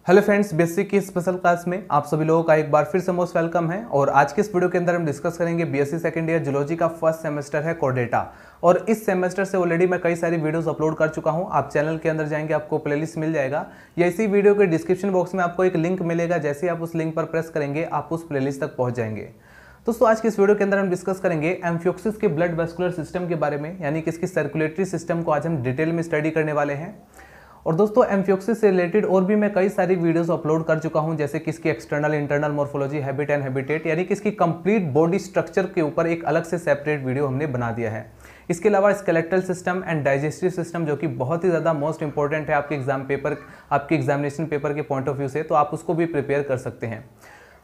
Hello friends, basic की special class में आप सभी लोगों का एक बार फिर से मोस्ट वेलकम है। और आज के इस वीडियो के अंदर हम डिस्कस करेंगे बीएससी सेकंड ईयर जूलॉजी का फर्स्ट सेमेस्टर है कोडेटा। और इस सेमेस्टर से ऑलरेडी मैं कई सारी वीडियोस अपलोड कर चुका हूं। आप चैनल के अंदर जाएंगे, आपको प्लेलिस्ट मिल जाएगा या इसी वीडियो के डिस्क्रिप्शन बॉक्स में आपको एक लिंक मिलेगा। जैसे ही आप उस लिंक पर प्रेस करेंगे आप उस प्लेलिस्ट तक पहुंच जाएंगे। दोस्तों, आज की इस वीडियो के अंदर हम डिस्कस करेंगे एम्फियोक्सिस के ब्लड वेस्कुलर सिस्टम के बारे में, यानी कि इसकी सर्कुलेटरी सिस्टम को आज हम डिटेल में स्टडी करने वाले हैं। और दोस्तों, एम्फियोक्सिस से रिलेटेड और भी मैं कई सारी वीडियोस अपलोड कर चुका हूं, जैसे कि इसकी external internal morphology, habit and habitat, यानी कि इसकी कंप्लीट बॉडी स्ट्रक्चर के ऊपर एक अलग से सेपरेट वीडियो हमने बना दिया है। इसके अलावा skeletal system and digestive system, जो कि बहुत ही ज़्यादा मोस्ट इंपॉर्टेंट है आपके आपके एग्जामिनेशन पेपर के पॉइंट ऑफ व्यू से, तो आप उसको भी प्रिपेयर कर सकते हैं।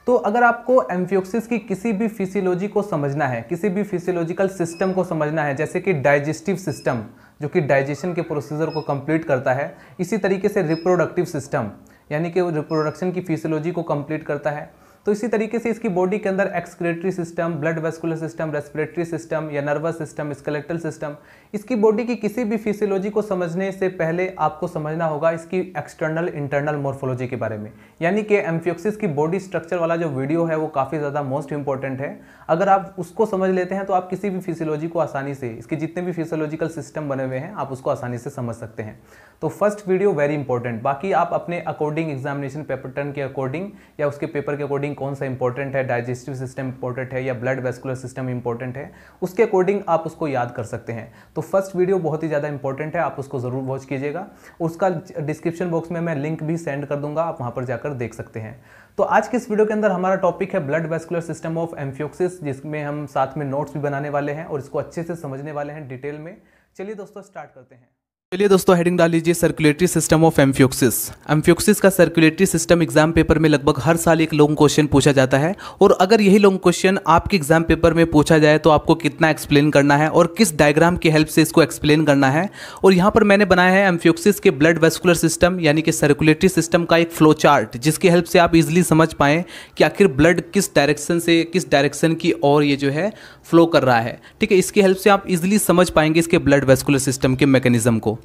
तो अगर आपको एम्फियोक्सिस की किसी भी फिजियोलॉजी को समझना है, किसी भी फिजियोलॉजिकल सिस्टम को समझना है, जैसे कि डाइजेस्टिव सिस्टम जो कि डाइजेशन के प्रोसीजर को कंप्लीट करता है, इसी तरीके से रिप्रोडक्टिव सिस्टम यानी कि वो रिप्रोडक्शन की फिजियोलॉजी को कंप्लीट करता है, तो इसी तरीके से इसकी बॉडी के अंदर excretory system, blood vascular system, respiratory system या नर्वस सिस्टम, स्केलेटल सिस्टम, इसकी बॉडी की किसी भी फिजियोलॉजी को समझने से पहले आपको समझना होगा इसकी एक्सटर्नल इंटरनल मॉर्फोलॉजी के बारे में। यानी कि एम्फियोक्सिस की बॉडी स्ट्रक्चर वाला जो वीडियो है वो काफ़ी ज़्यादा मोस्ट इंपॉर्टेंट है। अगर आप उसको समझ लेते हैं तो आप किसी भी फिजियोलॉजी को आसानी से, इसके जितने भी फिजियोलॉजिकल सिस्टम बने हुए हैं, आप उसको आसानी से समझ सकते हैं। तो फर्स्ट वीडियो वेरी इंपॉर्टेंट। बाकी आप अपने अकॉर्डिंग एग्जामिनेशन पैटर्न के अकॉर्डिंग या उसके पेपर के अकॉर्डिंग कौन सा इंपॉर्टेंट है, डाइजेस्टिव सिस्टम इंपॉर्टेंट है या ब्लड वेस्कुलर सिस्टम इंपॉर्टेंट है, उसके अकॉर्डिंग आप उसको याद कर सकते हैं। तो फर्स्ट वीडियो बहुत ही ज़्यादा इंपॉर्टेंट है, आप उसको ज़रूर वॉच कीजिएगा। उसका डिस्क्रिप्शन बॉक्स में मैं लिंक भी सेंड कर दूंगा, आप वहाँ पर जाकर देख सकते हैं। तो आज के इस वीडियो के अंदर हमारा टॉपिक है blood vascular system of amphioxus, जिसमें हम साथ में नोट्स भी बनाने वाले हैं और इसको अच्छे से समझने वाले हैं डिटेल में। चलिए दोस्तों, स्टार्ट करते हैं। चलिए दोस्तों, हेडिंग डाल लीजिए circulatory system of amphioxus. Amphioxus का सर्कुलेटरी सिस्टम एग्जाम पेपर में लगभग हर साल एक लॉन्ग क्वेश्चन पूछा जाता है। और अगर यही लॉन्ग क्वेश्चन आपके एग्जाम पेपर में पूछा जाए तो आपको कितना एक्सप्लेन करना है और किस डायग्राम की हेल्प से इसको एक्सप्लेन करना है। और यहाँ पर मैंने बनाया है एम्फियोक्सिस के ब्लड वेस्कुलर सिस्टम यानी कि सर्कुलेटरी सिस्टम का एक फ्लो चार्ट, जिसकी हेल्प से आप इजिली समझ पाएँ कि आखिर ब्लड किस डायरेक्शन से किस डायरेक्शन की ओर ये जो है फ्लो कर रहा है। ठीक है, इसकी हेल्प से आप इजिली समझ पाएंगे इसके ब्लड वेस्कुलर सिस्टम के मैकेनिज्म को।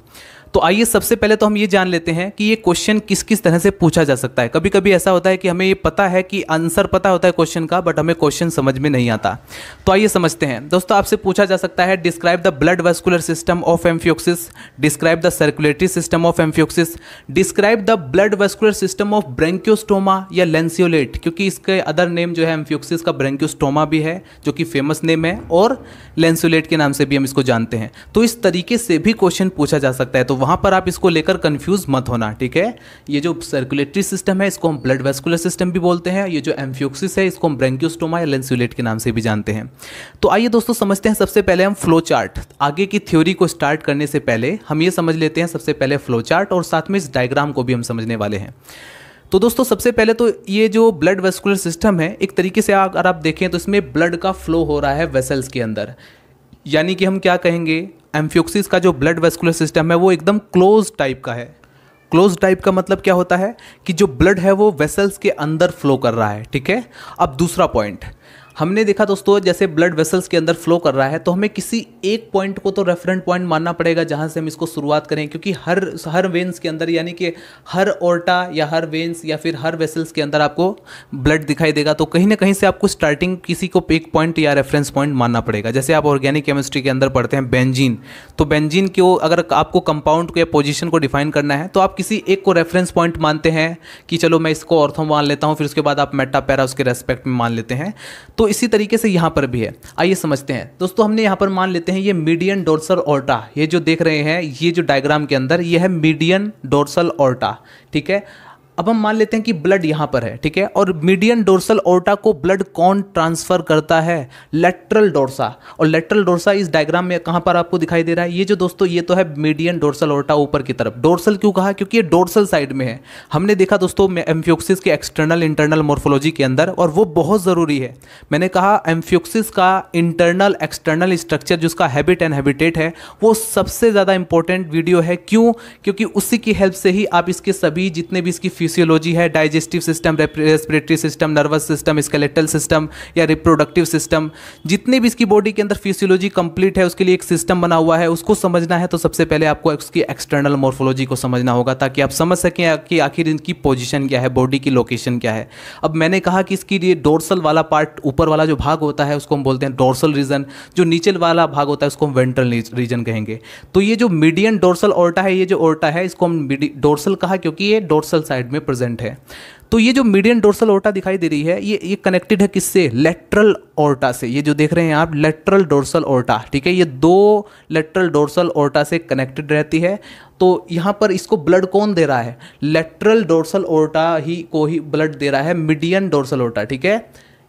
तो आइए सबसे पहले तो हम ये जान लेते हैं कि ये क्वेश्चन किस किस तरह से पूछा जा सकता है। कभी कभी ऐसा होता है कि हमें ये पता है कि आंसर पता होता है क्वेश्चन का, बट हमें क्वेश्चन समझ में नहीं आता। तो आइए समझते हैं। दोस्तों, आपसे पूछा जा सकता है describe the blood vascular system of amphioxus, describe the circulatory system of amphioxus, describe the blood vascular system of branchiostoma या लेंसियोलेट, क्योंकि इसके अदर नेम जो है एम्फियोक्सिस का ब्रेंकियोस्टोमा भी है जो कि फेमस नेम है, और लेंसियोलेट के नाम से भी हम इसको जानते हैं। तो इस तरीके से भी क्वेश्चन पूछा जा सकता है, तो वहां पर आप इसको लेकर कंफ्यूज मत होना। ठीक है, ये जो सर्कुलेटरी सिस्टम है इसको हम ब्लड वेस्कुलर सिस्टम भी बोलते हैं, ये जो एम्फियोक्सिस है इसको हम ब्रेंकियोस्टोमा या लेंसियोलेट के नाम से भी जानते हैं। तो आइए दोस्तों समझते हैं। सबसे पहले हम फ्लो चार्ट, आगे की थ्योरी को स्टार्ट करने से पहले हम ये समझ लेते हैं सबसे पहले फ्लो चार्ट, और साथ में इस डायग्राम को भी हम समझने वाले हैं। तो दोस्तों, सबसे पहले तो ये जो ब्लड वेस्कुलर सिस्टम है, एक तरीके से अगर आप देखें तो इसमें ब्लड का फ्लो हो रहा है वेसल्स के अंदर। यानी कि हम क्या कहेंगे, एम्फियोक्सिस का जो ब्लड वेस्कुलर सिस्टम है वो एकदम क्लोज टाइप का है। क्लोज टाइप का मतलब क्या होता है कि जो ब्लड है वो वेसल्स के अंदर फ्लो कर रहा है। ठीक है, अब दूसरा पॉइंट हमने देखा दोस्तों, जैसे ब्लड वेसल्स के अंदर फ्लो कर रहा है तो हमें किसी एक पॉइंट को तो रेफरेंट पॉइंट मानना पड़ेगा जहां से हम इसको शुरुआत करें, क्योंकि हर वेन्स के अंदर, यानी कि हर ओर्टा या हर वेन्स या फिर हर वेसल्स के अंदर आपको ब्लड दिखाई देगा। तो कहीं ना कहीं से आपको स्टार्टिंग किसी को एक पॉइंट या रेफरेंस पॉइंट मानना पड़ेगा। जैसे आप ऑर्गेनिक केमिस्ट्री के अंदर पढ़ते हैं बेंजीन, तो बेंजीन को अगर आपको कंपाउंड को या पोजिशन को डिफाइन करना है तो आप किसी एक को रेफरेंस पॉइंट मानते हैं कि चलो मैं इसको ऑर्थो मान लेता हूँ, फिर उसके बाद आप मेटा पैरा उसके रेस्पेक्ट में मान लेते हैं। तो इसी तरीके से यहां पर भी है। आइए समझते हैं दोस्तों, हमने यहां पर मान लेते हैं ये मीडियन डोर्सल ऑर्टा, ये जो देख रहे हैं ये जो डायग्राम के अंदर ये है मीडियन डोर्सल ऑर्टा। ठीक है, अब हम मान लेते हैं कि ब्लड यहां पर है। ठीक है, और मीडियन डोर्सल ऑर्टा को ब्लड कौन ट्रांसफर करता है, लेटरल डोर्सा। और लेटरल डोर्सा इस डायग्राम में कहां पर आपको दिखाई दे रहा है, ये जो दोस्तों ये तो है मीडियन डोर्सल ऑर्टा ऊपर की तरफ। डोर्सल क्यों कहा, क्योंकि ये डोर्सल साइड में है। हमने देखा दोस्तों एम्फियोक्सिस के एक्सटर्नल इंटरनल मॉर्फोलॉजी के अंदर, और वो बहुत जरूरी है। मैंने कहा एम्फियोक्सिस का इंटरनल एक्सटर्नल स्ट्रक्चर जिसका हैबिट एंड हैबिटेट है वो सबसे ज्यादा इंपॉर्टेंट वीडियो है। क्यों, क्योंकि उसी की हेल्प से ही आप इसके सभी जितने भी इसकी फिजियोलॉजी है, digestive system, respiratory system, nervous system, skeletal system या रिप्रोडक्टिव सिस्टम, जितने भी इसकी बॉडी के अंदर फिजियोलॉजी कंप्लीट है उसके लिए एक सिस्टम बना हुआ है, उसको समझना है तो सबसे पहले आपको उसकी एक्सटर्नल मॉर्फोलॉजी को समझना होगा ताकि आप समझ सकें कि आखिर इनकी पोजीशन क्या है, बॉडी की लोकेशन क्या है। अब मैंने कहा कि इसकी ये डोर्सल वाला पार्ट, ऊपर वाला जो भाग होता है उसको हम बोलते हैं डोर्सल रीजन, जो नीचे वाला भाग होता है उसको हम वेंट्रल रीजन कहेंगे। तो ये जो मीडियन डोर्सल ओर्टा है, ये जो ओर्टा है इसको हम डोर्सल कहा क्योंकि ये डोर्सल साइड में प्रेजेंट है। तो ये जो मीडियन डोर्सल ओर्टा दिखाई दे रही है ये कनेक्टेड है किससे? लेटरल ओर्टा से। ये जो देख रहे हैं आप लेटरल डोर्सल ओर्टा, ठीक है, ये दो लेटरल डोर्सल ओर्टा से कनेक्टेड रहती है। तो यहाँ पर इसको ब्लड कौन दे रहा है? लेटरल डोर्सल ओर्टा ही को ही ब्लड दे रहा है, मीडियन डोर्सल ओर्टा, ठीक है।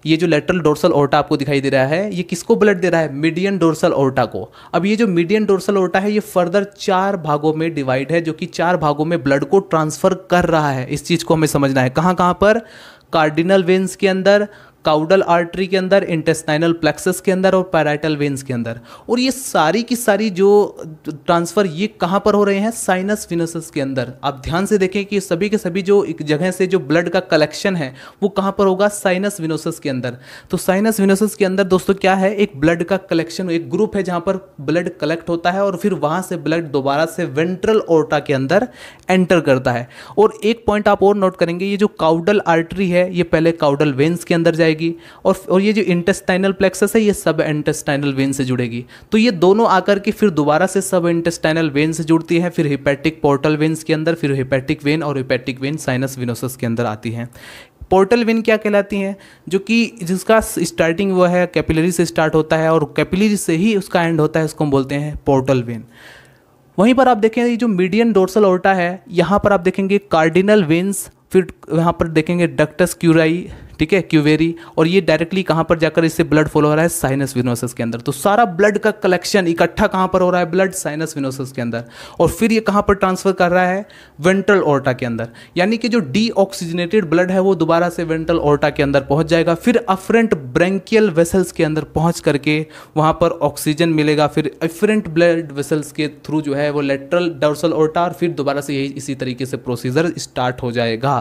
ये जो लेटरल डोर्सल ओर्टा आपको दिखाई दे रहा है ये किसको ब्लड दे रहा है? मीडियन डोर्सल ओर्टा को। अब ये जो मीडियन डोर्सल ओर्टा है ये फर्दर 4 भागों में डिवाइड है, जो कि 4 भागों में ब्लड को ट्रांसफर कर रहा है। इस चीज को हमें समझना है। कहाँ कहाँ पर? कार्डिनल वेन्स के अंदर, काउडल आर्टरी के अंदर, इंटेस्टाइनल प्लेक्सस के अंदर और पैराइटल वेन्स के अंदर। और ये सारी की सारी जो ट्रांसफ़र ये कहाँ पर हो रहे हैं? साइनस विनसस के अंदर। आप ध्यान से देखें कि सभी के सभी जो एक जगह से जो ब्लड का कलेक्शन है वो कहाँ पर होगा? साइनस विनोसस के अंदर। तो साइनस विनोसस के अंदर दोस्तों क्या है? एक ब्लड का कलेक्शन, एक ग्रुप है जहाँ पर ब्लड कलेक्ट होता है और फिर वहाँ से ब्लड दोबारा से वेंट्रल ओर्टा के अंदर एंटर करता है। और एक पॉइंट आप और नोट करेंगे, ये जो काउडल आर्टरी है ये पहले काउडल वेन्स के अंदर जाएगी और ये जो इंटेस्टाइनल प्लेक्सस है ये सब इंटेस्टाइनल वेन से जुड़ेगी। तो ये दोनों आकर के फिर दोबारा से सब इंटेस्टाइनल वेन से जुड़ती है, फिर हिपैटिक पोर्टल वेन्स के अंदर, फिर हिपैटिक वेन और हिपैटिक वेन साइनस विनोसस के अंदर आती हैं। पोर्टल वेन क्या कहलाती हैं? जो कि जिसका स्टार्टिंग वो है कैपिलरी से स्टार्ट होता है और कैपिलरी से ही उसका एंड होता है, उसको हम बोलते हैं पोर्टल वेन। वहीं पर आप देखें ये जो मीडियन डोर्सल ओर्टा है यहाँ पर आप देखेंगे कार्डिनल वेन्स, फिर यहाँ पर देखेंगे डक्टस क्यूराई, ठीक है, क्यूवेरी, और ये डायरेक्टली कहाँ पर जाकर इससे ब्लड फ्लो हो रहा है? साइनस विनोसस के अंदर। तो सारा ब्लड का कलेक्शन इकट्ठा कहाँ पर हो रहा है? ब्लड साइनस विनोसस के अंदर। और फिर ये कहाँ पर ट्रांसफर कर रहा है? वेंट्रल ओर्टा के अंदर। यानी कि जो डीऑक्सीजनेटेड ब्लड है वो दोबारा से वेंट्रल ओर्टा के अंदर पहुँच जाएगा, फिर अफरेंट ब्रेंकियल वेसल्स के अंदर पहुँच करके वहाँ पर ऑक्सीजन मिलेगा, फिर अफरेंट ब्लड वेसल्स के थ्रू जो है वो लेटरल डोर्सल ओर्टा, और फिर दोबारा से यही इसी तरीके से प्रोसीजर स्टार्ट हो जाएगा।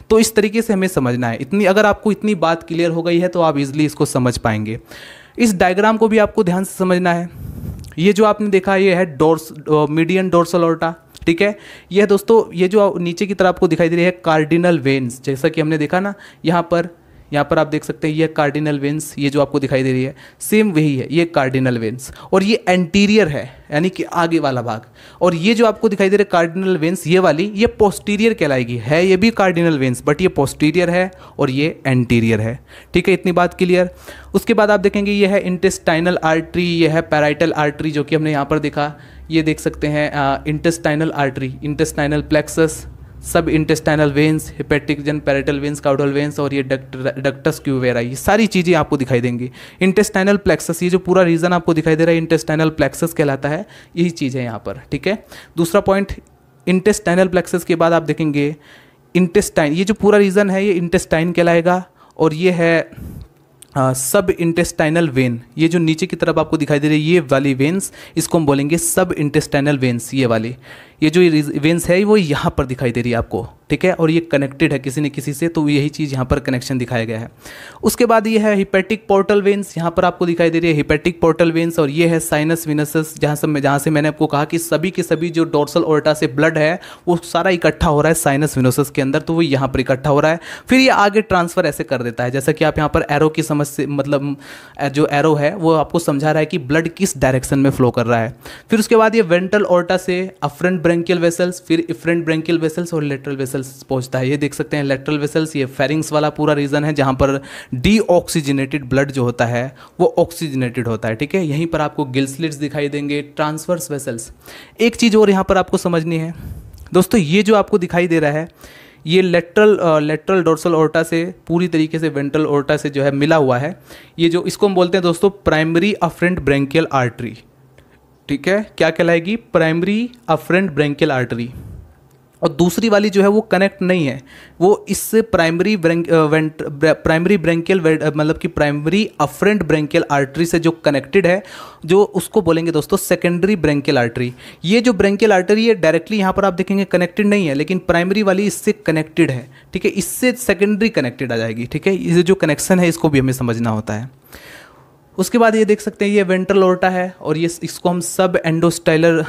तो इस तरीके से हमें समझना है। इतनी अगर आपको इतनी बात क्लियर हो गई है तो आप इजीली इसको समझ पाएंगे। इस डायग्राम को भी आपको ध्यान से समझना है। ये जो आपने देखा ये है मीडियन डोर्सल ओर्टा, ठीक है। ये दोस्तों ये जो नीचे की तरफ आपको दिखाई दे रही है कार्डिनल वेन्स, जैसा कि हमने देखा ना यहाँ पर आप देख सकते हैं ये कार्डिनल वेन्स, ये जो आपको दिखाई दे रही है सेम वही है, ये कार्डिनल वेन्स। और ये एंटीरियर है यानी कि आगे वाला भाग, और ये जो आपको दिखाई दे रहा है कार्डिनल वेन्स ये वाली, ये पोस्टीरियर कहलाएगी। है ये भी कार्डिनल वेन्स बट ये पोस्टीरियर है और ये एंटीरियर है, ठीक है। इतनी बात क्लियर। उसके बाद आप देखेंगे ये है इंटेस्टाइनल आर्टरी, ये है पैराइटल आर्टरी जो कि हमने यहाँ पर देखा। ये देख सकते हैं इंटेस्टाइनल आर्टरी, इंटेस्टाइनल प्लेक्सस, सब इंटेस्टाइनल वेन्स, हिपैटिक जन, पैराइटल वेन्स, काउडल वेन्स और ये डक्टस क्यूवेरा, ये सारी चीज़ें आपको दिखाई देंगी। इंटेस्टाइनल प्लेक्सस, ये जो पूरा रीजन आपको दिखाई दे रहा है इंटेस्टाइनल प्लेक्सस कहलाता है, यही चीज़ है यहाँ पर, ठीक है। दूसरा पॉइंट, इंटेस्टाइनल प्लेक्सस के बाद आप देखेंगे इंटेस्टाइन, ये जो पूरा रीजन है ये इंटेस्टाइन कहलाएगा। और ये है सब इंटेस्टाइनल वेन, ये जो नीचे की तरफ आपको दिखाई दे रही है ये वाली वेन्स, इसको हम बोलेंगे सब इंटेस्टाइनल वेन्स। ये वाली ये जो वेन्स है वो यहाँ पर दिखाई दे रही है आपको, ठीक है। और ये कनेक्टेड है किसी न किसी से, तो यही चीज़ यहाँ पर कनेक्शन दिखाया गया है। उसके बाद ये है हिपैटिक पोर्टल वेन्स, यहाँ पर आपको दिखाई दे रही है हिपैटिक पोर्टल वेन्स। और ये है साइनस विनसस, जहाँ से मैंने आपको कहा कि सभी के सभी जो डोर्सल ओर्टा से ब्लड है वो सारा इकट्ठा हो रहा है साइनस विनोसस के अंदर, तो वो यहाँ पर इकट्ठा हो रहा है। फिर ये आगे ट्रांसफर ऐसे कर देता है, जैसा कि आप यहाँ पर एरो की समझ से, मतलब जो एरो है वो आपको समझा रहा है कि ब्लड किस डायरेक्शन में फ्लो कर रहा है। फिर उसके बाद ये वेंट्रल ओर्टा से अफरेंट ब्रेंकियल वेसल्स, फिर इफरेंट ब्रेंकियल वेसल्स और लेटरल वेसल्स पहुंचता है। ये देख सकते हैं लेटरल वेसल्स, ये फेरिंग्स वाला पूरा रीजन है जहां पर डीऑक्सीजनेटेड ब्लड जो होता है वो ऑक्सीजनेटेड होता है, ठीक है। यहीं पर आपको गिल स्लिट्स दिखाई देंगे, ट्रांसवर्स वेसल्स। एक चीज़ और यहाँ पर आपको समझनी है दोस्तों, ये जो आपको दिखाई दे रहा है ये लेटरल डोर्सल ओर्टा से पूरी तरीके से वेंट्रल ओर्टा से जो है मिला हुआ है। ये जो इसको हम बोलते हैं दोस्तों प्राइमरी अफरेंट ब्रेंकियल आर्टरी, ठीक है। क्या कहलाएगी? Primary afferent branchial artery. और दूसरी वाली जो है वो कनेक्ट नहीं है, वो इससे प्राइमरी ब्रेंकियल मतलब कि प्राइमरी अफरेंट ब्रेंकियल आर्टरी से जो कनेक्टेड है, जो उसको बोलेंगे दोस्तों सेकेंडरी ब्रेंकियल आर्टरी। ये जो ब्रेंकियल आर्टरी है डायरेक्टली यहाँ पर आप देखेंगे कनेक्टेड नहीं है, लेकिन प्राइमरी वाली इससे कनेक्टेड है, ठीक है, इससे सेकेंडरी कनेक्टेड आ जाएगी, ठीक है। ये जो कनेक्शन है इसको भी हमें समझना होता है। उसके बाद ये देख सकते हैं ये वेंट्रल ओर्टा है, और ये इसको हम सब एंडोस्टाइलर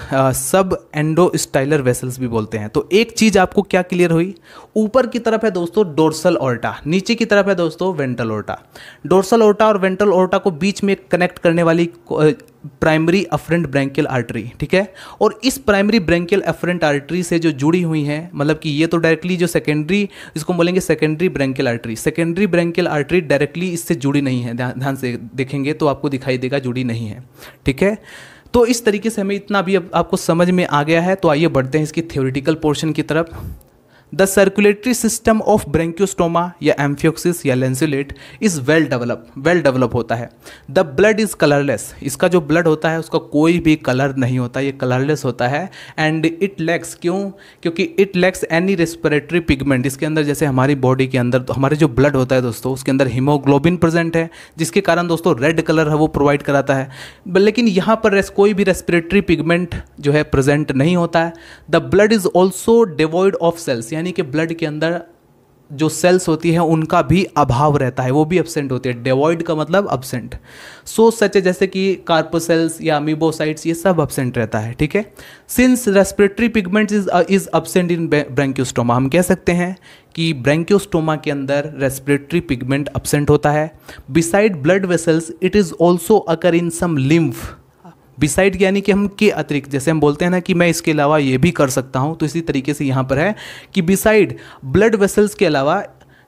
वेसल्स भी बोलते हैं। तो एक चीज़ आपको क्या क्लियर हुई, ऊपर की तरफ है दोस्तों डोर्सल ओर्टा, नीचे की तरफ है दोस्तों वेंट्रल ओर्टा। डोर्सल ओर्टा और वेंट्रल ओर्टा को बीच में कनेक्ट करने वाली प्राइमरी अफरेंट ब्रेंकियल आर्टरी, ठीक है। और इस प्राइमरी ब्रेंकियल अफरेंट आर्टरी से जो जुड़ी हुई हैं, मतलब कि ये तो डायरेक्टली जो सेकेंडरी, इसको बोलेंगे secondary branchial artery, secondary branchial artery directly इससे जुड़ी नहीं है, ध्यान से देखेंगे तो आपको दिखाई देगा जुड़ी नहीं है, ठीक है। तो इस तरीके से हमें इतना भी अब आपको समझ में आ गया है। तो आइए बढ़ते हैं इसकी थ्योरेटिकल पोर्शन की तरफ। The circulatory system of branchiostoma या एम्फियोक्सिस या लेंसुलेट इज वेल डेवलप होता है। द ब्लड इज कलरलेस, इसका जो ब्लड होता है उसका कोई भी कलर नहीं होता, ये कलरलेस होता है। एंड इट लैक्स, क्योंकि it lacks any respiratory pigment, इसके अंदर जैसे हमारी बॉडी के अंदर हमारे जो ब्लड होता है दोस्तों उसके अंदर हीमोग्लोबिन प्रेजेंट है, जिसके कारण दोस्तों रेड कलर है वो प्रोवाइड कराता है। लेकिन यहाँ पर कोई भी रेस्पिरेटरी पिगमेंट जो है प्रेजेंट नहीं होता है। The blood is also devoid of cells, यानी कि ब्लड के अंदर जो सेल्स होती है उनका भी अभाव रहता है, वो भी एब्सेंट होती है। डिवॉइड का मतलब एब्सेंट। सो सच है जैसे कि कार्पोसेल्स या अमीबोसाइट्स, ये सब एब्सेंट रहता है, ठीक है। Since respiratory pigment is absent in branchiostoma, हम कह सकते हैं कि ब्रेंकियोस्टोमा के अंदर रेस्पिरेटरी पिगमेंट एब्सेंट होता है। Beside blood vessels it is also occur in some lymph, beside यानी कि हम के अतिरिक्त, जैसे हम बोलते हैं ना कि मैं इसके अलावा ये भी कर सकता हूँ, तो इसी तरीके से यहाँ पर है कि बिसाइड ब्लड वेसल्स के अलावा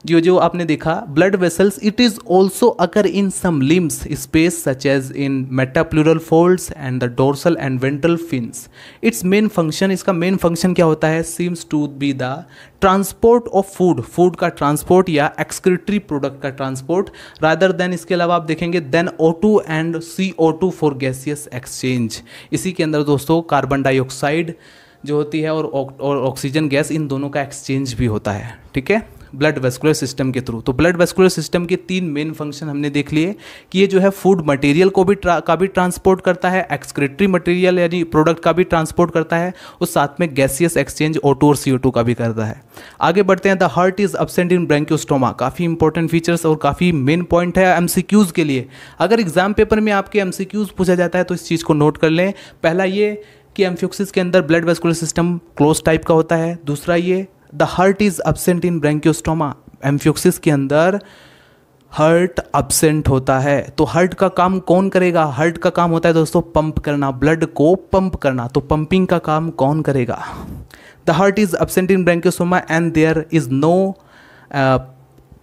जो आपने देखा blood vessels it is also occur in some lymph space such as in metapleural folds and the dorsal and ventral fins. Its main function, इसका मेन फंक्शन क्या होता है, seems to be the transport of food का transport या excretory product का transport, rather than इसके अलावा आप देखेंगे than O2 and CO2 for gaseous exchange. इसी के अंदर दोस्तों कार्बन डाइऑक्साइड जो होती है और ऑक्सीजन गैस, इन दोनों का एक्सचेंज भी होता है, ठीक है, ब्लड वेस्कुलर सिस्टम के थ्रू। तो ब्लड वेस्कुलर सिस्टम के 3 मेन फंक्शन हमने देख लिए कि ये जो है फूड मटेरियल को भी ट्रांसपोर्ट करता है, एक्सक्रीटरी मटेरियल यानी प्रोडक्ट का भी ट्रांसपोर्ट करता है, और साथ में गैसियस एक्सचेंज O2 और CO2 का भी करता है। आगे बढ़ते हैं। The heart is absent in branchiostoma, काफ़ी इंपॉर्टेंट फीचर्स और काफ़ी मेन पॉइंट है MCQs के लिए। अगर एग्जाम पेपर में आपके MCQs पूछा जाता है तो इस चीज़ को नोट कर लें। पहला ये कि एम्फियोक्सिस के अंदर blood vascular system closed type का होता है। दूसरा ये the heart is absent in branchiostoma, amphioxus के अंदर हार्ट एब्सेंट होता है। तो हार्ट का काम कौन करेगा, हार्ट का काम होता है दोस्तों पंप करना, ब्लड को पंप करना, तो पंपिंग का काम कौन करेगा। The heart is absent in branchiostoma and there is no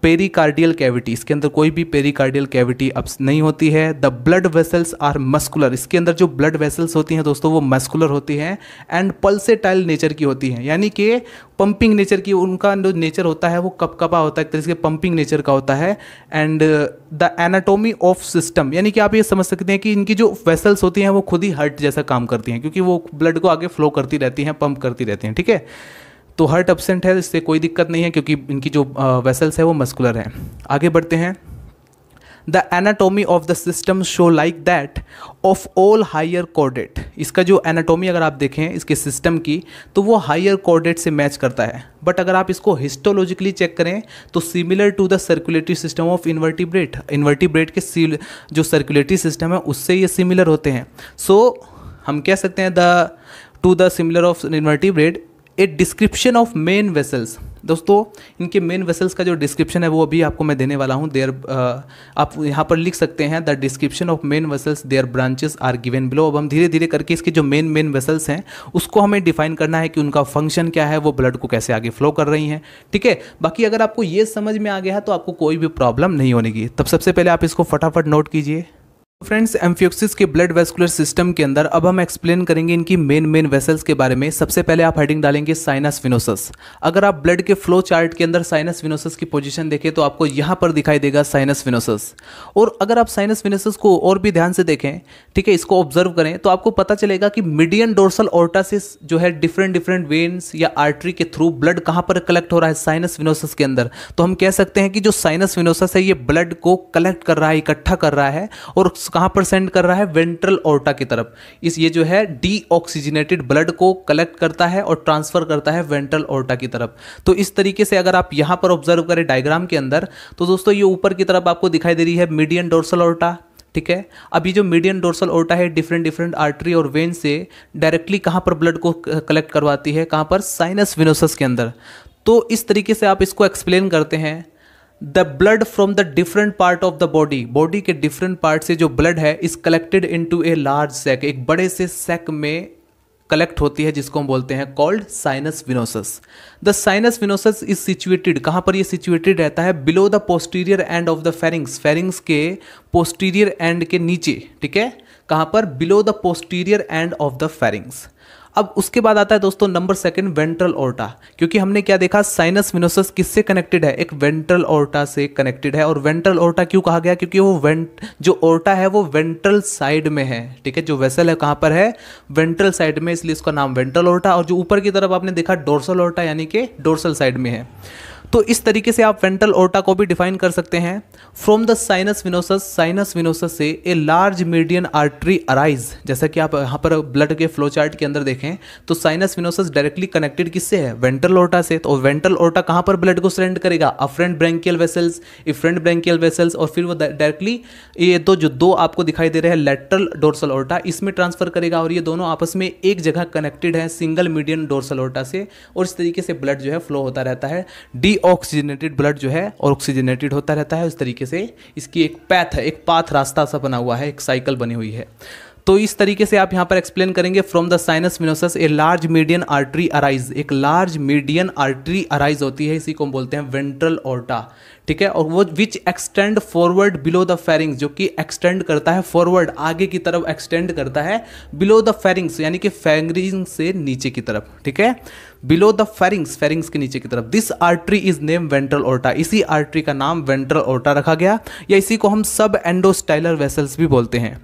pericardial cavity, इसके अंदर कोई भी पेरिकार्डियल कैविटी अब नहीं होती है। The blood vessels are muscular, इसके अंदर जो ब्लड वेसल्स होती हैं दोस्तों वो मस्कुलर होती हैं एंड पल्सेटाइल नेचर की होती हैं, यानी कि पंपिंग नेचर की, उनका जो नेचर होता है वो कपकपा होता है, एक तरह से पंपिंग नेचर का होता है। And the anatomy of system, यानी कि आप ये समझ सकते हैं कि इनकी जो वेसल्स होती हैं वो खुद ही हार्ट जैसा काम करती हैं, क्योंकि वो ब्लड को आगे फ्लो करती रहती हैं, पंप करती रहती हैं, ठीक है। तो हार्ट एब्सेंट है, इससे कोई दिक्कत नहीं है क्योंकि इनकी जो वेसल्स है वो मस्कुलर है। आगे बढ़ते हैं। The anatomy of the system show like that of all higher chordate, इसका जो एनाटोमी अगर आप देखें इसके सिस्टम की तो वो हायर कॉर्डेट से मैच करता है। बट अगर आप इसको हिस्टोलॉजिकली चेक करें तो similar to the circulatory system of invertebrate, invertebrate के जो सर्कुलेटरी सिस्टम है उससे ये सिमिलर होते हैं। सो हम कह सकते हैं the similar of invertebrate a description of main vessels. दोस्तों इनके मेन वेसल्स का जो डिस्क्रिप्शन है वो अभी आपको मैं देने वाला हूँ। आप यहाँ पर लिख सकते हैं the description of main vessels their branches are given below. अब हम धीरे धीरे करके इसके जो मेन वेसल्स हैं उसको हमें डिफाइन करना है कि उनका फंक्शन क्या है, वो ब्लड को कैसे आगे फ्लो कर रही हैं, ठीक है। बाकी अगर आपको ये समझ में आ गया है तो आपको कोई भी प्रॉब्लम नहीं होने की। तब सबसे पहले आप इसको फटाफट नोट कीजिए। फ्रेंड्स, एम्फियोक्सिस के ब्लड वेस्कुलर सिस्टम के अंदर अब हम एक्सप्लेन करेंगे इनकी मेन वेसल्स के बारे में। सबसे पहले आप हेडिंग डालेंगे साइनस विनोसस। अगर आप ब्लड के फ्लो चार्ट के अंदर साइनस विनोसस की पोजीशन देखें तो आपको यहाँ पर दिखाई देगा साइनस विनोसस। और अगर आप साइनस विनोसस को और भी ध्यान से देखें, ठीक है, इसको ऑब्जर्व करें तो आपको पता चलेगा कि मीडियन डोर्सल ऑर्टा से जो है डिफरेंट वेन्स या आर्टरी के थ्रू ब्लड कहाँ पर कलेक्ट हो रहा है, साइनस विनोसस के अंदर। तो हम कह सकते हैं कि जो साइनस विनोसस है ये ब्लड को कलेक्ट कर रहा है, इकट्ठा कर रहा है और कहां पर सेंड कर रहा है, वेंट्रल ऑर्टा की तरफ। ये जो है डीऑक्सीजनेटेड ब्लड को कलेक्ट करता है और ट्रांसफर करता है वेंट्रल ऑर्टा की तरफ। तो इस तरीके से अगर आप यहां पर ऑब्जर्व करें डायग्राम के अंदर तो दोस्तों ये ऊपर की तरफ आपको दिखाई दे रही है मीडियन डोर्सल ऑर्टा, ठीक है। अब ये जो मीडियन डोर्सल ऑर्टा है डिफरेंट आर्टरी और वेन से डायरेक्टली कहां पर ब्लड को कलेक्ट करवाती है, कहां पर, साइनस विनोसस के अंदर। तो इस तरीके से आप इसको एक्सप्लेन करते हैं। The blood from the different part of the body के डिफरेंट पार्ट से जो ब्लड है is collected into a large sac, एक बड़े से सैक में कलेक्ट होती है जिसको हम बोलते हैं called sinus venosus. The sinus venosus is situated, कहां पर ये सिचुएटेड रहता है, below the posterior end of the pharynx, pharynx के पोस्टीरियर एंड के नीचे, ठीक है, कहां पर, below the posterior end of the pharynx. अब उसके बाद आता है दोस्तों नंबर सेकंड, वेंट्रल ऑर्टा। क्योंकि हमने क्या देखा, साइनस विनोसस किससे कनेक्टेड है, एक वेंट्रल ऑर्टा से कनेक्टेड है। और वेंट्रल ऑर्टा क्यों कहा गया, क्योंकि वो जो ऑर्टा है वो वेंट्रल साइड में है, ठीक है, जो वेसल है कहां पर है, वेंट्रल साइड में, इसलिए इसका नाम वेंट्रल ऑर्टा। और जो ऊपर की तरफ आपने देखा डोर्सल ऑर्टा, यानी कि डोर्सल साइड में है। तो इस तरीके से आप वेंट्रल ऑर्टा को भी डिफाइन कर सकते हैं। फ्रॉम द साइनस विनोसस से a large median artery arise, जैसा कि आप यहाँ पर ब्लड के फ्लो चार्ट के अंदर देखें तो साइनस विनोसस डायरेक्टली कनेक्टेड किससे है, वेंट्रल ऑर्टा से। तो वेंट्रल ऑर्टा कहाँ पर ब्लड को सेंड करेगा, afferent branchial vessels, efferent branchial vessels, और फिर वो डायरेक्टली ये जो दो आपको दिखाई दे रहे हैं लेटरल डोर्सल ऑर्टा, इसमें ट्रांसफर करेगा। और ये दोनों आपस में एक जगह कनेक्टेड है सिंगल मीडियन डोर्सल ऑर्टा से, और इस तरीके से ब्लड जो है फ्लो होता रहता है। ऑक्सीजनेटेड ब्लड जो है और ऑक्सीजनेटेड होता रहता है। इस तरीके से इसकी एक पैथ है, एक पाथ, रास्ता सा बना हुआ है, एक साइकिल बनी हुई है। तो इस तरीके से आप यहां पर एक्सप्लेन करेंगे, from the sinus venosus a large median artery arise, एक लार्ज मीडियन आर्टरी अराइज होती है, इसी को हम बोलते हैं वेंट्रल ऑर्टा, ठीक है। और वो which extend forward below the pharynx, जो कि एक्सटेंड करता है फॉरवर्ड, आगे की तरफ एक्सटेंड करता है, बिलो द फेरिंग्स यानी कि फेरिंग्स से नीचे की तरफ, ठीक है, बिलो द फेरिंग्स, फेरिंग्स के नीचे की तरफ। This artery is name ventral aorta, इसी आर्टरी का नाम वेंट्रल ऑर्टा रखा गया, या इसी को हम सब एंडोस्टाइलर वेसल्स भी बोलते हैं।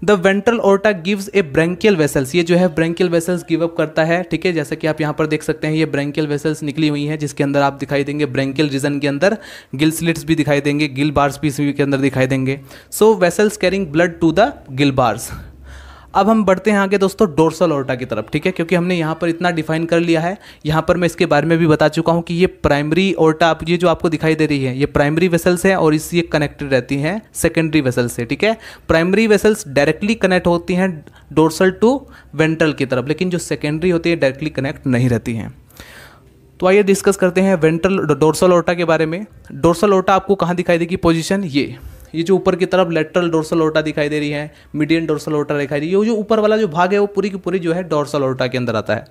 The ventral aorta gives A branchial vessels, ये जो है ब्रैंकियल वेसल्स गिव अप करता है, ठीक है, जैसा कि आप यहाँ पर देख सकते हैं ये ब्रैंकियल वेसल्स निकली हुई हैं, जिसके अंदर आप दिखाई देंगे ब्रैंकियल रीजन के अंदर गिल स्लिट्स भी दिखाई देंगे, गिल बार्स भी इसी के अंदर दिखाई देंगे। So vessels carrying blood to the gill bars. अब हम बढ़ते हैं आगे दोस्तों डोर्सल ऑर्टा की तरफ, ठीक है, क्योंकि हमने यहाँ पर इतना डिफाइन कर लिया है। यहाँ पर मैं इसके बारे में भी बता चुका हूँ कि ये प्राइमरी ऑर्टा, ये जो आपको दिखाई दे रही है ये प्राइमरी वेसल्स है और इससे कनेक्टेड रहती हैं सेकेंडरी वेसल्स से, ठीक है। प्राइमरी वेसल्स डायरेक्टली कनेक्ट होती हैं डोर्सल टू वेंट्रल की तरफ, लेकिन जो सेकेंडरी होती है डायरेक्टली कनेक्ट नहीं रहती हैं। तो आइए डिस्कस करते हैं वेंट्रल डोर्सल ऑर्टा के बारे में। डोर्सल ऑर्टा आपको कहाँ दिखाई देगी पोजीशन, ये जो ऊपर की तरफ लेटरल डोर्सल ऑर्टा दिखाई दे रही है, मीडियन डोर्सल ऑर्टा दिखाई दे रही है, ये जो ऊपर वाला जो भाग है वो पूरी की पूरी जो है डोर्सल ऑर्टा के अंदर आता है।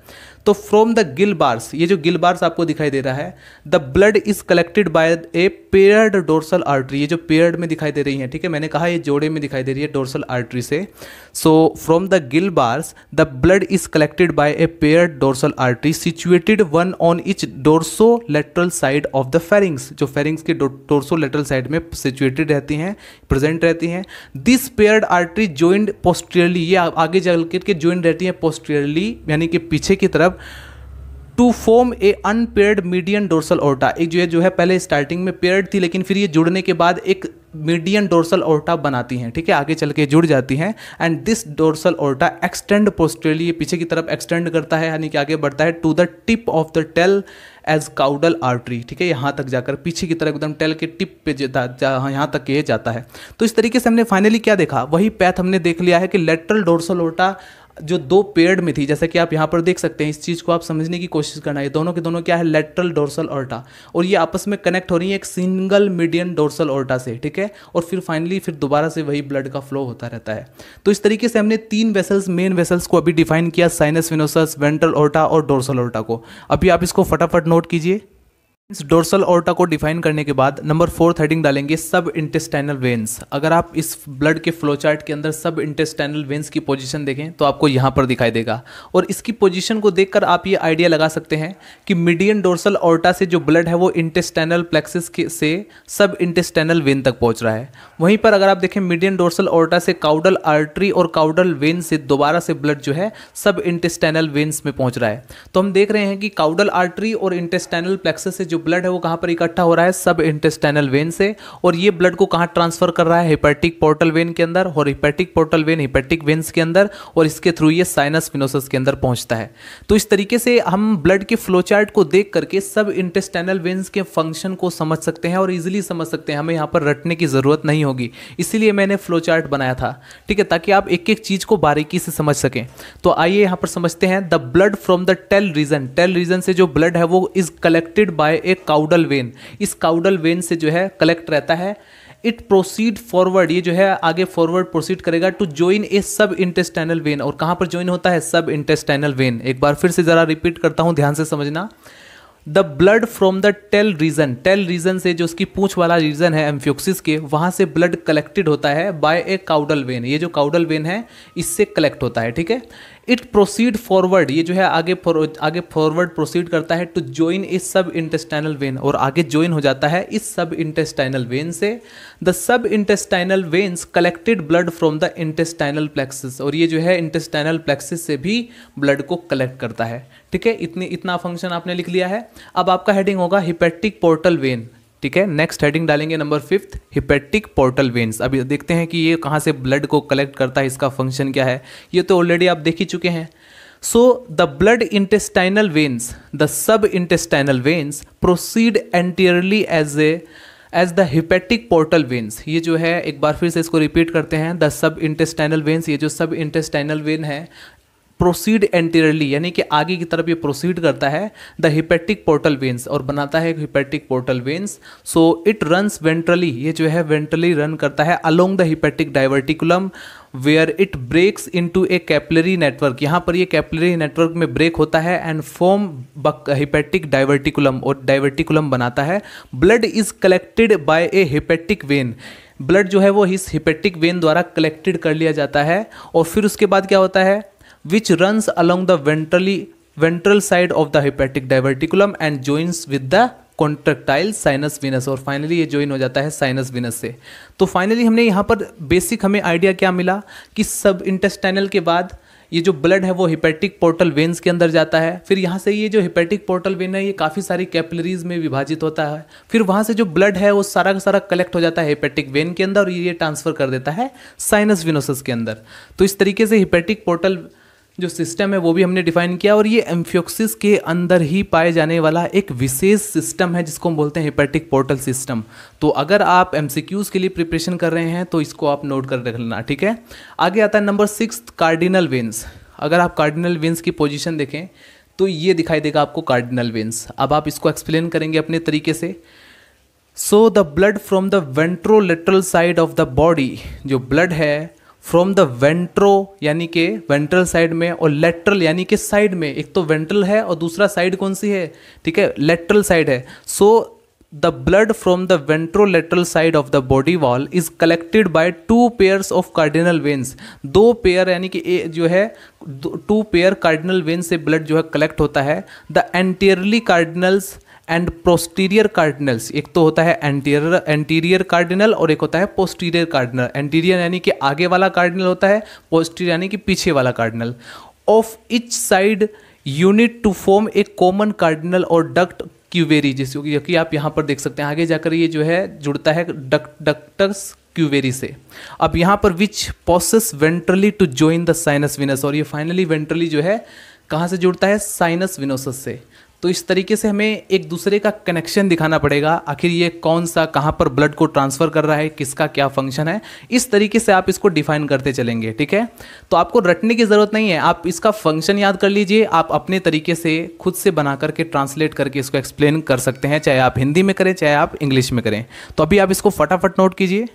तो फ्रॉम द गिल बार्स, ये जो गिल बार्स आपको दिखाई दे रहा है, the blood is collected by A paired dorsal artery, ये जो पेयर्ड में दिखाई दे रही है, ठीक है, मैंने कहा ये जोड़े में दिखाई दे रही है डोर्सल आर्टरी से। So from the gill bars the blood is collected by A paired dorsal artery situated one on etch dorso lateral side of the pharynx, जो फेरिंग्स के डोर्सो लेटरल साइड में सिचुएटेड रहती हैं, present रहती हैं। This paired artery joined posteriorly, ये आगे चल के ज्वाइंड रहती है पोस्टीरियरली यानी कि पीछे की तरफ, to form a unpaired median dorsal aorta, एक जो है पहले स्टार्टिंग में पेयर्ड थी लेकिन फिर ये जुड़ने के बाद एक मीडियन डोर्सल ऑर्टा बनाती हैं, ठीक है, आगे चल के जुड़ जाती हैं। And this dorsal aorta extend posteriorly, ये पीछे की तरफ एक्सटेंड करता है यानी कि आगे बढ़ता है, to the tip of the tail as caudal artery, ठीक है, यहाँ तक जाकर पीछे की तरफ एकदम टेल के टिप पे यहाँ तक ये जाता है। तो इस तरीके से हमने फाइनली क्या देखा, वही पैथ हमने देख लिया है कि लेटरल डोर्सल ऑर्टा जो दो पेयर्ड में थी, जैसा कि आप यहाँ पर देख सकते हैं, इस चीज़ को आप समझने की कोशिश करना है, दोनों के दोनों क्या है, लेटरल डोर्सल ऑर्टा, और ये आपस में कनेक्ट हो रही है एक सिंगल मीडियन डोर्सल ऑर्टा से, ठीक है, और फिर फाइनली फिर दोबारा से वही ब्लड का फ्लो होता रहता है। तो इस तरीके से हमने तीन वेसल्स, मेन वेसल्स को अभी डिफाइन किया, साइनस विनोसस, वेंट्रल ऑर्टा और डोर्सल ऑर्टा को। अभी आप इसको फटाफट नोट कीजिए। इस डोर्सल ऑर्टा को डिफाइन करने के बाद नंबर 4 हेडिंग डालेंगे सब इंटेस्टाइनल वेन्स। अगर आप इस ब्लड के फ्लो चार्ट के अंदर सब इंटेस्टाइनल वेन्स की पोजीशन देखें तो आपको यहाँ पर दिखाई देगा, और इसकी पोजीशन को देखकर आप ये आइडिया लगा सकते हैं कि मीडियन डोर्सल ऑर्टा से जो ब्लड है वो इंटेस्टाइनल प्लेक्सिस से सब इंटेस्टाइनल वेन तक पहुँच रहा है। वहीं पर अगर आप देखें मीडियन डोर्सल ऑर्टा से काउडल आर्टरी और काउडल वेन से दोबारा से ब्लड जो है सब इंटेस्टाइनल वेन्स में पहुँच रहा है। तो हम देख रहे हैं कि काउडल आर्टरी और इंटेस्टाइनल प्लेक्सिस से जो ब्लड है वो कहां पर इकट्ठा हो रहा है, सब इंटेस्टाइनल वेन से, और ये ब्लड को कहां ट्रांसफर कर रहा है, हेपेटिक पोर्टल वेन के अंदर, और hepatic portal vein hepatic veins के अंदर, और इसके थ्रू ये साइनस विनोसस के अंदर पहुंचता है। तो इस तरीके से हम ब्लड के फ्लो चार्ट को देख करके सब इंटेस्टाइनल वेन्स के फंक्शन को समझ सकते हैं और इजीली समझ सकते हैं, हमें यहाँ पर रटने की जरूरत नहीं होगी। इसीलिए मैंने फ्लो चार्ट बनाया था, ठीक है, ताकि आप एक एक चीज को बारीकी से समझ सकें। तो आइए यहाँ पर समझते हैं। The blood from the tail region से जो ब्लड है वो is collected by A caudal when. इस काउडल वेन से जो है कलेक्ट रहता है। इट प्रोसीड फॉरवर्ड, ये जो है आगे फॉरवर्ड प्रोसीड करेगा टू ज्वाइन ए सब इंटेस्टाइनल वेन। और कहां पर ज्वाइन होता है, सब इंटेस्टाइनल वेन। एक बार फिर से जरा रिपीट करता हूं, ध्यान से समझना। The blood from the tail region से जो उसकी पूंछ वाला रीजन है एम्फियोक्सिस के, वहां से ब्लड कलेक्टेड होता है बाय ए काउडल वेन। ये जो काउडल वेन है इससे कलेक्ट होता है, ठीक है। इट प्रोसीड फॉरवर्ड, ये जो है आगे फॉरवर्ड प्रोसीड करता है टू ज्वाइन इस सब इंटेस्टाइनल वेन, और आगे ज्वाइन हो जाता है इस सब इंटेस्टाइनल वेन से। The sub intestinal veins collected blood from the intestinal plexus, और ये जो है इंटेस्टाइनल प्लेक्सिस से भी ब्लड को कलेक्ट करता है, ठीक है। इतना फंक्शन आपने लिख लिया है। अब आपका हेडिंग होगा हिपेटिक पोर्टल वेन, ठीक है। नेक्स्ट हेडिंग डालेंगे नंबर 5 हिपेटिक पोर्टल वेन्स। अभी देखते हैं कि ये कहाँ से ब्लड को कलेक्ट करता है, इसका फंक्शन क्या है, ये तो ऑलरेडी आप देख ही चुके हैं। So the blood intestinal veins, the sub intestinal veins proceed anteriorly as the hepatic portal veins. ये जो है एक बार फिर से इसको रिपीट करते हैं। द सब इंटेस्टाइनल वेन्स, ये जो सब इंटेस्टाइनल वेन है, प्रोसीड एंटीरियरली यानी कि आगे की तरफ ये प्रोसीड करता है द हिपेटिक पोर्टल वेन्स, और बनाता है hepatic portal veins. So it runs ventrally, ये जो है वेंट्रली रन करता है along the hepatic diverticulum where it breaks into a capillary network. यहाँ पर ये कैपिलरी नेटवर्क में ब्रेक होता है एंड फॉर्म हिपेटिक डाइवर्टिकुलम, और डाइवर्टिकुलम बनाता है। Blood is collected by a hepatic vein, blood जो है वो इस हिपेटिक वेन द्वारा कलेक्टेड कर लिया जाता है। और फिर उसके बाद क्या होता है, which runs along the ventral side of the hepatic diverticulum and joins with the contractile sinus venous, और फाइनली ये ज्वाइन हो जाता है साइनस विनस से। तो फाइनली हमने यहाँ पर बेसिक हमें आइडिया क्या मिला कि सब इंटेस्टाइनल के बाद ये जो ब्लड है वो हिपेटिक पोर्टल वेन्स के अंदर जाता है। फिर यहाँ से ये जो हिपेटिक पोर्टल वेन है ये काफ़ी सारी कैपिलरीज में विभाजित होता है। फिर वहाँ से जो ब्लड है वो सारा का सारा कलेक्ट हो जाता है हिपेटिक वेन के अंदर, और ये ट्रांसफर कर देता है साइनस विनोसस के अंदर। तो इस तरीके से हिपेटिक पोर्टल जो सिस्टम है वो भी हमने डिफाइन किया, और ये एम्फियोक्सिस के अंदर ही पाए जाने वाला एक विशेष सिस्टम है जिसको हम बोलते हैं हिपेटिक पोर्टल सिस्टम। तो अगर आप एमसीक्यूज के लिए प्रिपरेशन कर रहे हैं तो इसको आप नोट कर रख लेना, ठीक है। आगे आता है नंबर 6 कार्डिनल वेन्स। अगर आप कार्डिनल वेन्स की पोजीशन देखें तो ये दिखाई देगा आपको कार्डिनल वेन्स। अब आप इसको एक्सप्लेन करेंगे अपने तरीके से। सो the blood from the ventrolateral side of the body, जो ब्लड है फ्रॉम द वेंट्रो यानी कि वेंट्रल साइड में, और लेटरल यानी कि साइड में, एक तो वेंट्रल है और दूसरा साइड कौन सी है, ठीक है, लेटरल साइड है। सो the blood from the ventrolateral side of the body wall is collected bye 2 pairs of cardinal veins. 2 pair यानी कि जो है 2 पेयर कार्डिनल वेन्स से ब्लड जो है कलेक्ट होता है। The anteriorly cardinals and posterior cardinals, एक तो होता है एंटीरियर कार्डिनल और एक होता है पोस्टीरियर कार्डिनल। एंटीरियर यानी कि आगे वाला कार्डिनल होता है, पोस्टीरियर यानी कि पीछे वाला cardinal. Of each side unite to form a common cardinal और डक्ट क्यूवेरी, जैसे कि आप यहाँ पर देख सकते हैं। आगे जाकर ये जो है जुड़ता है डक्टस क्यूवेरी से। अब यहाँ पर which passes ventrally to join the sinus venosus, और ये फाइनली वेंट्रली जो है कहाँ से जुड़ता है, साइनस विनोसस से। तो इस तरीके से हमें एक दूसरे का कनेक्शन दिखाना पड़ेगा, आखिर ये कौन सा कहाँ पर ब्लड को ट्रांसफ़र कर रहा है, किसका क्या फंक्शन है। इस तरीके से आप इसको डिफाइन करते चलेंगे, ठीक है। तो आपको रटने की ज़रूरत नहीं है, आप इसका फंक्शन याद कर लीजिए, आप अपने तरीके से खुद से बना करके ट्रांसलेट करके इसको एक्सप्लेन कर सकते हैं, चाहे आप हिंदी में करें चाहे आप इंग्लिश में करें। तो अभी आप इसको फटाफट नोट कीजिए।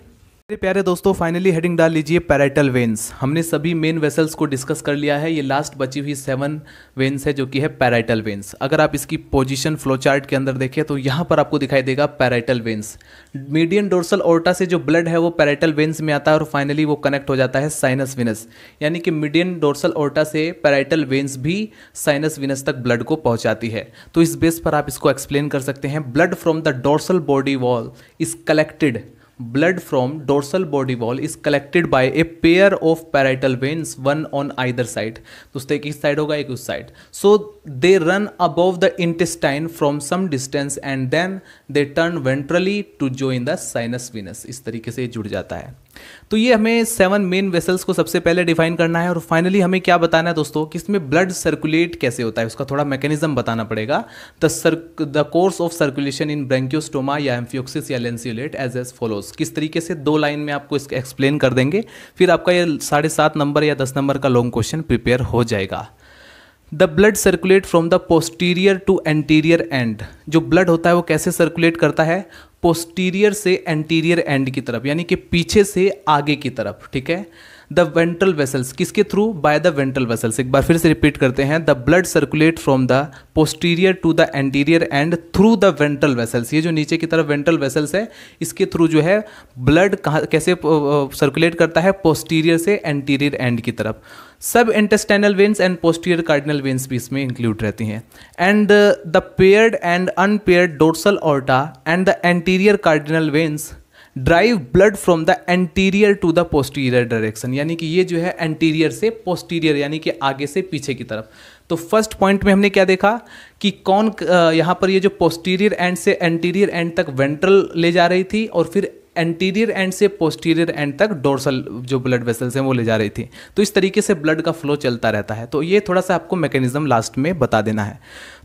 मेरे प्यारे दोस्तों, फाइनली हेडिंग डाल लीजिए पैराइटल वेन्स। हमने सभी मेन वेसल्स को डिस्कस कर लिया है। ये लास्ट बची हुई 7 वेन्स है जो कि है पैराइटल वेन्स। अगर आप इसकी पोजीशन फ्लो चार्ट के अंदर देखें तो यहाँ पर आपको दिखाई देगा parietal veins. Median dorsal aorta से जो ब्लड है वो पैराइटल वेन्स में आता है और फाइनली वो कनेक्ट हो जाता है साइनस विनस, यानी कि मीडियन डोर्सल ऑर्टा से पैराइटल वेन्स भी साइनस विनस तक ब्लड को पहुँचाती है। तो इस बेस पर आप इसको एक्सप्लेन कर सकते हैं, blood from the dorsal body wall is collected blood from dorsal body wall is collected by a pair of parietal veins, one on either side। दोस्तों एक इस साइड होगा एक उस side. so they run above the intestine from some distance and then they turn ventrally to join the sinus venous। इस तरीके से जुड़ जाता है। तो ये हमें 7 मेन वेसल्स को सबसे पहले डिफाइन करना है और फाइनली हमें क्या बताना है दोस्तों कि इसमें ब्लड सर्कुलेट कैसे होता है, उसका थोड़ा मैकेनिज्म बताना पड़ेगा। The course of circulation in Branchiostoma या एम्फियोक्सिस या लेंसियोलेट एज फॉलोज। किस तरीके से 2 लाइन में आपको इसको एक्सप्लेन कर देंगे, फिर आपका ये 7.5 नंबर या 10 नंबर का लॉन्ग क्वेश्चन प्रिपेयर हो जाएगा। The blood circulate from the posterior to anterior end. जो ब्लड होता है वो कैसे सर्कुलेट करता है, पोस्टीरियर से एंटीरियर एंड की तरफ, यानी कि पीछे से आगे की तरफ। ठीक है। द वेंट्रल वेसल्स, किसके through, by the ventral vessels. एक बार फिर से रिपीट करते हैं, the blood circulate from the posterior to the anterior end through the ventral vessels. ये जो नीचे की तरफ वेंट्रल वेसल्स है इसके थ्रू जो है ब्लड कहाँ कैसे सर्कुलेट करता है, पोस्टीरियर से एंटीरियर एंड की तरफ। Sub intestinal veins and posterior cardinal veins भी इसमें इंक्लूड रहती हैं। And the paired and unpaired dorsal aorta and the anterior cardinal veins drive blood from the anterior to the posterior direction, यानी कि ये जो है एंटीरियर से पोस्टीरियर यानी कि आगे से पीछे की तरफ। तो फर्स्ट पॉइंट में हमने क्या देखा कि कौन यहाँ पर ये जो पोस्टीरियर एंड से एंटीरियर एंड तक वेंट्रल ले जा रही थी और फिर एंटीरियर एंड से पोस्टीरियर एंड तक डोर्सल जो ब्लड वेसल्स हैं वो ले जा रही थी। तो इस तरीके से ब्लड का फ्लो चलता रहता है। तो ये थोड़ा सा आपको मैकेनिज्म लास्ट में बता देना है।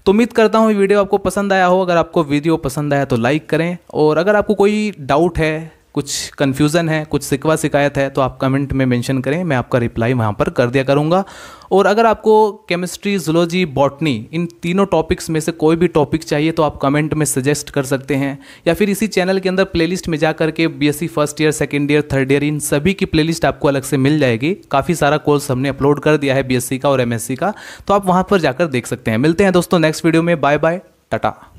तो उम्मीद करता हूँ वीडियो आपको पसंद आया हो। अगर आपको वीडियो पसंद आया तो लाइक करें, और अगर आपको कोई डाउट है, कुछ कन्फ्यूज़न है, कुछ शिकवा शिकायत है तो आप कमेंट में मेंशन करें, मैं आपका रिप्लाई वहाँ पर कर दिया करूँगा। और अगर आपको केमिस्ट्री, जूलॉजी, बॉटनी इन तीनों टॉपिक्स में से कोई भी टॉपिक चाहिए तो आप कमेंट में सजेस्ट कर सकते हैं, या फिर इसी चैनल के अंदर प्लेलिस्ट में जा करके BSc first year, second year, third year in सभी की प्लेलिस्ट आपको अलग से मिल जाएगी। काफ़ी सारा कोर्स हमने अपलोड कर दिया है बीएससी का और एमएससी का, तो आप वहाँ पर जाकर देख सकते हैं। मिलते हैं दोस्तों नेक्स्ट वीडियो में। Bye bye, Tata.